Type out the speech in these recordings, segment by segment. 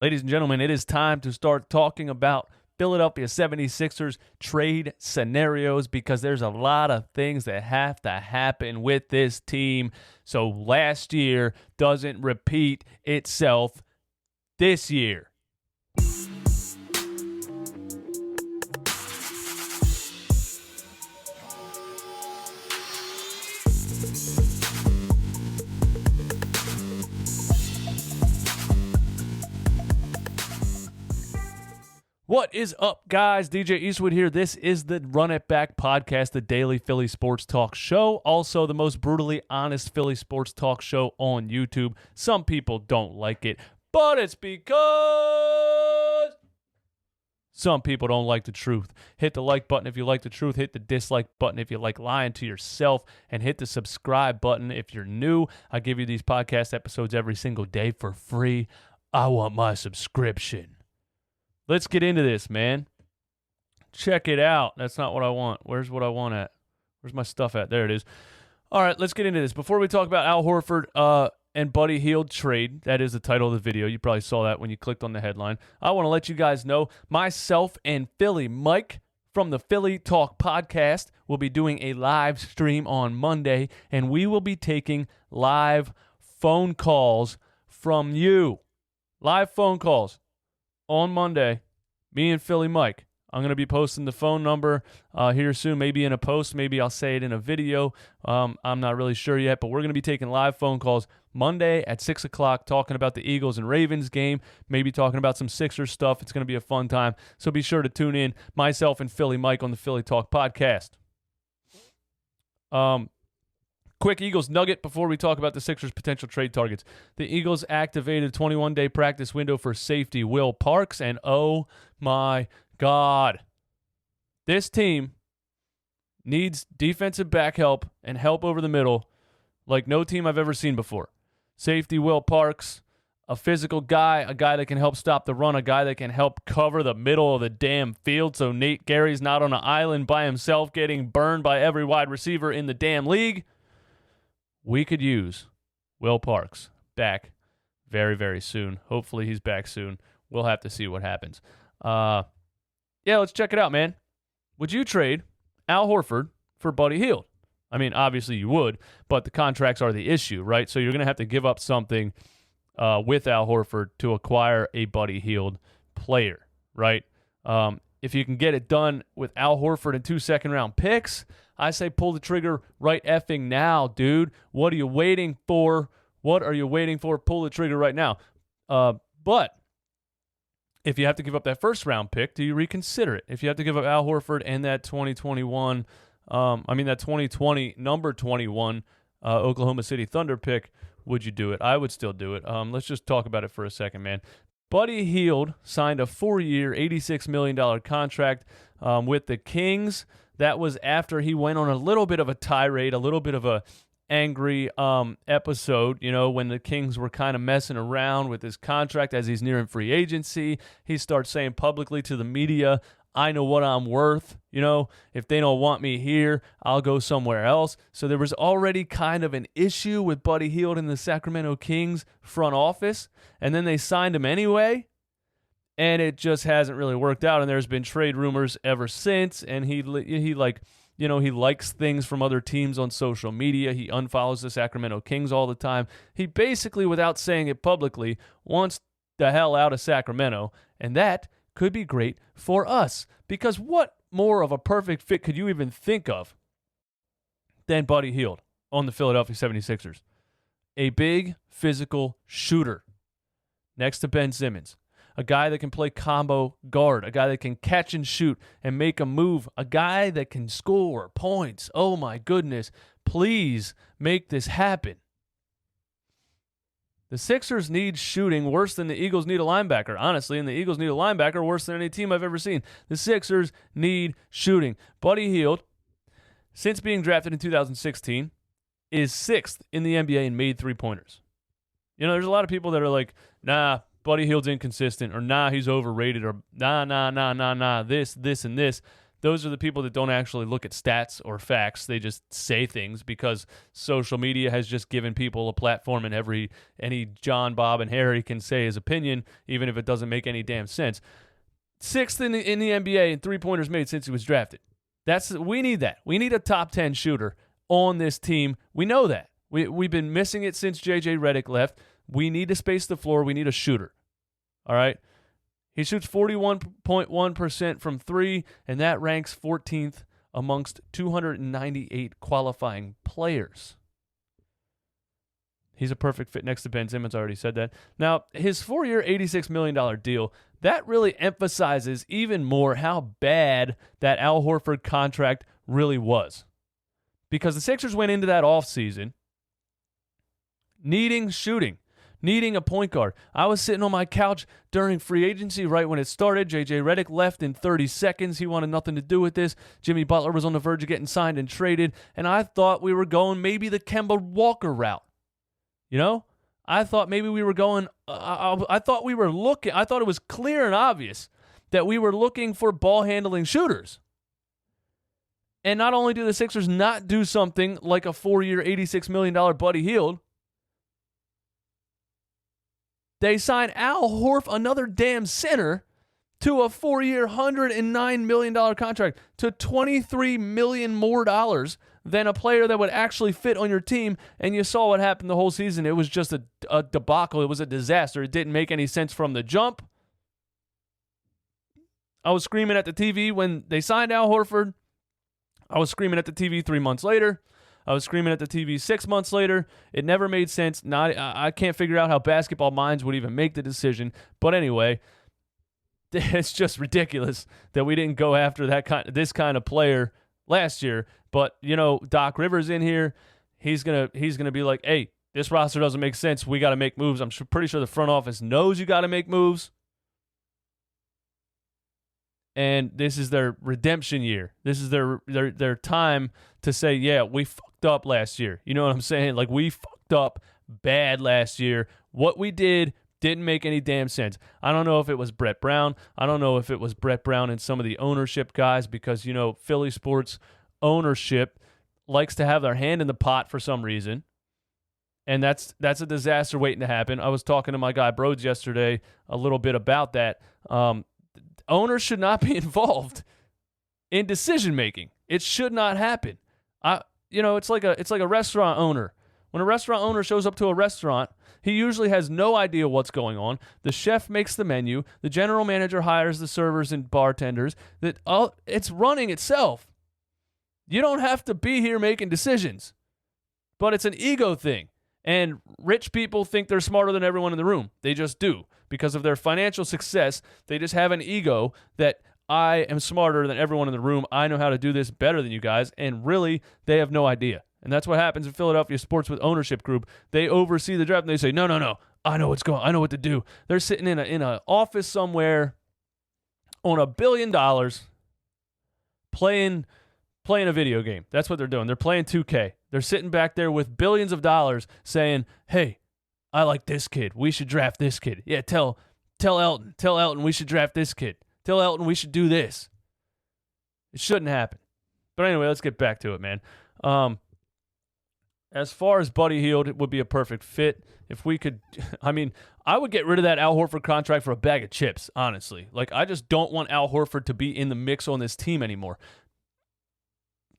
Ladies and gentlemen, it is time to start talking about Philadelphia 76ers trade scenarios because there's a lot of things that have to happen with this team so last year doesn't repeat itself this year. What is up, guys? DJ Eastwood here. This is the Run It Back podcast, the daily Philly sports talk show. Also, the most brutally honest Philly sports talk show on YouTube. Some people don't like it, but it's because some people don't like the truth. Hit the like button if you like the truth. Hit the dislike button if you like lying to yourself. And hit the subscribe button if you're new. I give you these podcast episodes every single day for free. I want my subscription. Let's get into this, man. Check it out. That's not what I want. Where's what I want at? Where's my stuff at? There it is. All right, let's get into this. Before we talk about Al Horford and Buddy Hield trade, that is the title of the video. You probably saw that when you clicked on the headline. I want to let you guys know myself and Philly Mike from the Philly Talk podcast will be doing a live stream on Monday, and we will be taking live phone calls from you. Live phone calls. On Monday, me and Philly Mike. I'm going to be posting the phone number here soon, maybe in a post. Maybe I'll say it in a video. I'm not really sure yet, but we're going to be taking live phone calls Monday at 6 o'clock, talking about the Eagles and Ravens game, maybe talking about some Sixers stuff. It's going to be a fun time, so be sure to tune in, myself and Philly Mike on the Philly Talk podcast. Quick Eagles nugget before we talk about the Sixers' potential trade targets. The Eagles activated a 21-day practice window for safety Will Parks, and oh my God, this team needs defensive back help and help over the middle like no team I've ever seen before. Safety Will Parks, a physical guy, a guy that can help stop the run, a guy that can help cover the middle of the damn field so Nate Gary's not on an island by himself getting burned by every wide receiver in the damn league. We could use Will Parks back very, very soon. Hopefully he's back soon. We'll have to see what happens. Let's check it out, man. Would you trade Al Horford for Buddy Hield? I mean, obviously you would, but the contracts are the issue, right? So you're going to have to give up something with Al Horford to acquire a Buddy Hield player, right? If you can get it done with Al Horford and 2 second-round picks, I say pull the trigger right effing now, dude. What are you waiting for? What are you waiting for? Pull the trigger right now. But if you have to give up that first-round pick, do you reconsider it? If you have to give up Al Horford and that 2020 number 21 Oklahoma City Thunder pick, would you do it? I would still do it. Let's just talk about it for a second, man. Buddy Hield signed a 4-year, $86 million contract with the Kings. That was after he went on a little bit of a tirade, a little bit of a angry episode, when the Kings were kind of messing around with his contract as he's nearing free agency. He starts saying publicly to the media, I know what I'm worth. If they don't want me here, I'll go somewhere else. So there was already kind of an issue with Buddy Hield in the Sacramento Kings front office, and then they signed him anyway, and it just hasn't really worked out, and there's been trade rumors ever since, and he likes things from other teams on social media. He unfollows the Sacramento Kings all the time. He basically, without saying it publicly, wants the hell out of Sacramento, and that could be great for us, because what more of a perfect fit could you even think of than Buddy Hield on the Philadelphia 76ers? A big physical shooter next to Ben Simmons, a guy that can play combo guard, a guy that can catch and shoot and make a move, a guy that can score points. Oh my goodness, please make this happen. The Sixers need shooting worse than the Eagles need a linebacker, honestly, and the Eagles need a linebacker worse than any team I've ever seen. The Sixers need shooting. Buddy Hield, since being drafted in 2016, is 6th in the NBA in made three-pointers. There's a lot of people that are like, nah, Buddy Hield's inconsistent, or nah, he's overrated, or nah, this, and this. those are the people that don't actually look at stats or facts. They just say things because social media has just given people a platform, and any John, Bob, and Harry can say his opinion, even if it doesn't make any damn sense. 6th in the NBA in three-pointers made since he was drafted. We need that. We need a top 10 shooter on this team. We know that. We've been missing it since J.J. Redick left. We need to space the floor. We need a shooter. All right? He shoots 41.1% from three, and that ranks 14th amongst 298 qualifying players. He's a perfect fit next to Ben Simmons. I already said that. Now, his 4-year, $86 million deal, that really emphasizes even more how bad that Al Horford contract really was. Because the Sixers went into that offseason needing shooting, needing a point guard. I was sitting on my couch during free agency right when it started. J.J. Redick left in 30 seconds. He wanted nothing to do with this. Jimmy Butler was on the verge of getting signed and traded, and I thought we were going maybe the Kemba Walker route. You know, I thought maybe we were going, I thought it was clear and obvious that we were looking for ball-handling shooters. And not only do the Sixers not do something like a 4-year, $86 million Buddy Hield, they sign Al Horford, another damn center, to a 4-year, $109 million contract, to $23 million more than a player that would actually fit on your team. And you saw what happened the whole season. It was just a debacle. It was a disaster. It didn't make any sense from the jump. I was screaming at the TV when they signed Al Horford. I was screaming at the TV 3 months later. I was screaming at the TV 6 months later. It never made sense. I can't figure out how basketball minds would even make the decision. But anyway, it's just ridiculous that we didn't go after this kind of player last year. But, you know, Doc Rivers in here, he's gonna be like, hey, this roster doesn't make sense. We got to make moves. I'm pretty sure the front office knows you got to make moves. And this is their redemption year. This is their time to say, yeah, we fucked up last year. You know what I'm saying? Like, we fucked up bad last year. What we didn't make any damn sense. I don't know if it was Brett Brown. I don't know if it was Brett Brown and some of the ownership guys, because, you know, Philly sports ownership likes to have their hand in the pot for some reason. And that's a disaster waiting to happen. I was talking to my guy Broads yesterday a little bit about that. Owners should not be involved in decision making. It should not happen. It's like a restaurant owner. When a restaurant owner shows up to a restaurant, he usually has no idea what's going on. The chef makes the menu. The general manager hires the servers and bartenders. It's running itself. You don't have to be here making decisions. But it's an ego thing. And rich people think they're smarter than everyone in the room. They just do. Because of their financial success, they just have an ego that I am smarter than everyone in the room. I know how to do this better than you guys. And really, they have no idea. And that's what happens in Philadelphia sports with ownership group. They oversee the draft and they say, no. I know what's going on. I know what to do. They're sitting in an office somewhere on $1 billion playing a video game. That's what they're doing. They're playing 2K. They're sitting back there with billions of dollars saying, hey, I like this kid. We should draft this kid. Yeah, tell Elton. Tell Elton we should draft this kid. Tell Elton we should do this. It shouldn't happen. But anyway, let's get back to it, man. As far as Buddy Hield, it would be a perfect fit. If we could, I would get rid of that Al Horford contract for a bag of chips, honestly. Like, I just don't want Al Horford to be in the mix on this team anymore.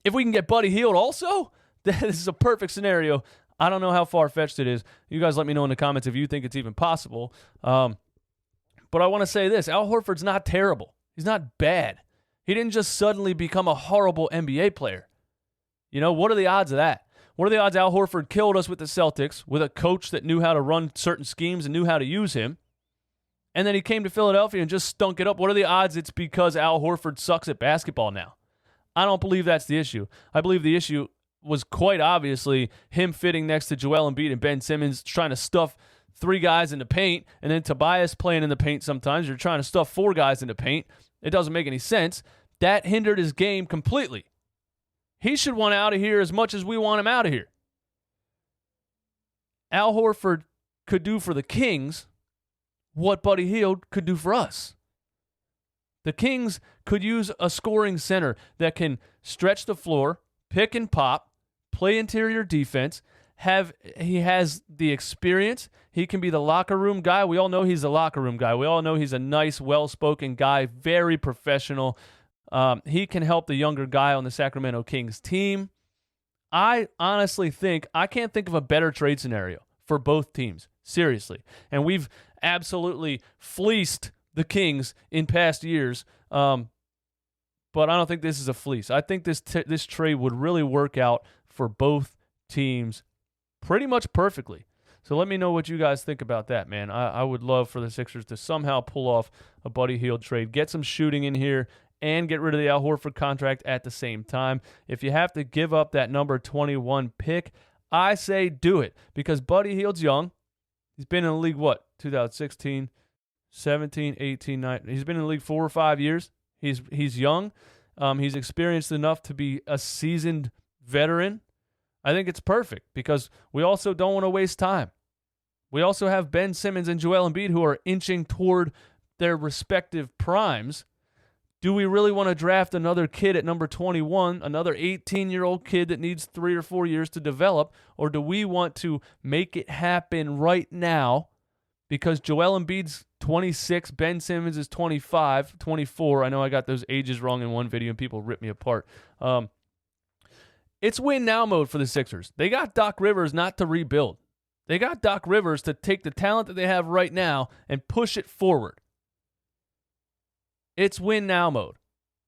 If we can get Buddy Hield also, this is a perfect scenario. I don't know how far-fetched it is. You guys let me know in the comments if you think it's even possible. But I want to say this. Al Horford's not terrible. He's not bad. He didn't just suddenly become a horrible NBA player. You know, what are the odds of that? What are the odds Al Horford killed us with the Celtics, with a coach that knew how to run certain schemes and knew how to use him, and then he came to Philadelphia and just stunk it up? What are the odds it's because Al Horford sucks at basketball now? I don't believe that's the issue. I believe the issue was quite obviously him fitting next to Joel Embiid and Ben Simmons, trying to stuff 3 guys in the paint, and then Tobias playing in the paint sometimes. You're trying to stuff 4 guys in the paint. It doesn't make any sense. That hindered his game completely. He should want out of here as much as we want him out of here. Al Horford could do for the Kings what Buddy Hield could do for us. The Kings could use a scoring center that can stretch the floor, pick and pop, play interior defense. He has the experience. He can be the locker room guy. We all know he's a locker room guy. We all know he's a nice, well-spoken guy, very professional. He can help the younger guy on the Sacramento Kings team. I honestly think I can't think of a better trade scenario for both teams. Seriously. And we've absolutely fleeced the Kings in past years. But I don't think this is a fleece. I think this trade would really work out for both teams pretty much perfectly. So let me know what you guys think about that, man. I would love for the Sixers to somehow pull off a Buddy Hield trade, get some shooting in here, and get rid of the Al Horford contract at the same time. If you have to give up that number 21 pick, I say do it, because Buddy Hield's young. He's been in the league, 2016, 17, 18, 19. He's been in the league 4 or 5 years. He's young. He's experienced enough to be a seasoned veteran. I think it's perfect because we also don't want to waste time. We also have Ben Simmons and Joel Embiid who are inching toward their respective primes. Do we really want to draft another kid at number 21, another 18-year-old kid that needs 3 or 4 years to develop, or do we want to make it happen right now because Joel Embiid's 26, Ben Simmons is 25, 24. I know I got those ages wrong in one video and people rip me apart. It's win now mode for the Sixers. They got Doc Rivers not to rebuild. They got Doc Rivers to take the talent that they have right now and push it forward. It's win now mode.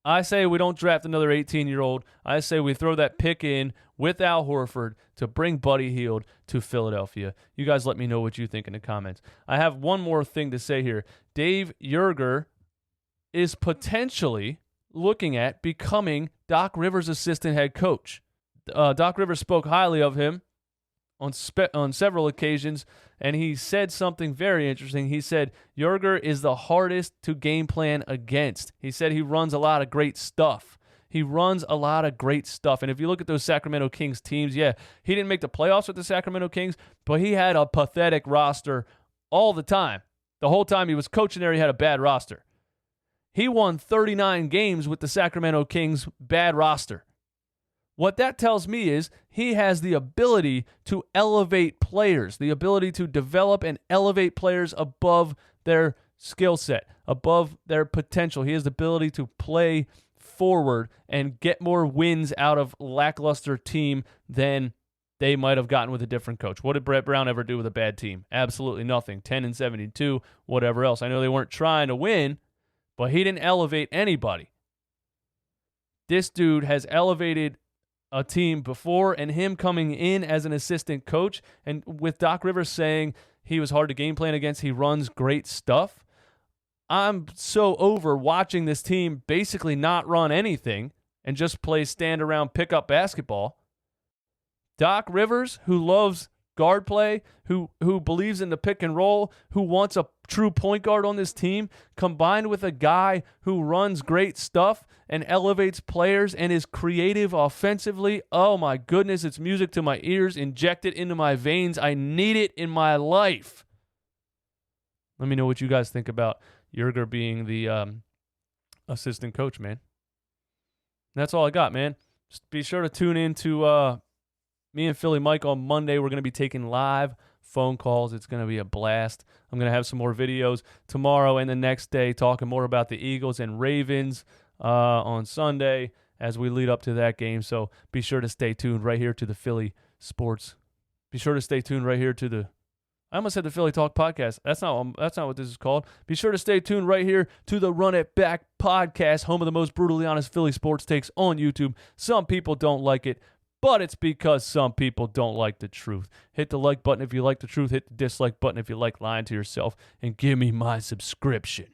I say we don't draft another 18-year-old. I say we throw that pick in with Al Horford to bring Buddy Hield to Philadelphia. You guys let me know what you think in the comments. I have one more thing to say here. Dave Joerger is potentially looking at becoming Doc Rivers' assistant head coach. Doc Rivers spoke highly of him on several occasions, and he said something very interesting. He said, Joerger is the hardest to game plan against. He said he runs a lot of great stuff. He runs a lot of great stuff. And if you look at those Sacramento Kings teams, yeah, he didn't make the playoffs with the Sacramento Kings, but he had a pathetic roster all the time. The whole time he was coaching there, he had a bad roster. He won 39 games with the Sacramento Kings' bad roster. What that tells me is he has the ability to elevate players, the ability to develop and elevate players above their skill set, above their potential. He has the ability to play forward and get more wins out of lackluster team than they might have gotten with a different coach. What did Brett Brown ever do with a bad team? Absolutely nothing. 10-72, whatever else. I know they weren't trying to win, but he didn't elevate anybody. This dude has elevated a team before, and him coming in as an assistant coach, and with Doc Rivers saying he was hard to game plan against, he runs great stuff. I'm so over watching this team basically not run anything and just play stand around pickup basketball. Doc Rivers, who loves guard play, who believes in the pick and roll, who wants a true point guard on this team, combined with a guy who runs great stuff and elevates players and is creative offensively. Oh my goodness, it's music to my ears. Inject it into my veins. I need it in my life. Let me know what you guys think about Joerger being the assistant coach, man. That's all I got, man. Just be sure to tune in to me and Philly Mike on Monday. We're going to be taking live phone calls. It's going to be a blast. I'm going to have some more videos tomorrow and the next day talking more about the Eagles and Ravens on Sunday as we lead up to that game. So be sure to stay tuned right here to the Philly Sports. Be sure to stay tuned right here to the I almost said the Philly Talk podcast. That's not what this is called. Be sure to stay tuned right here to the Run It Back podcast, home of the most brutally honest Philly sports takes on YouTube. Some people don't like it, but it's because some people don't like the truth. Hit the like button if you like the truth. Hit the dislike button if you like lying to yourself. And give me my subscription.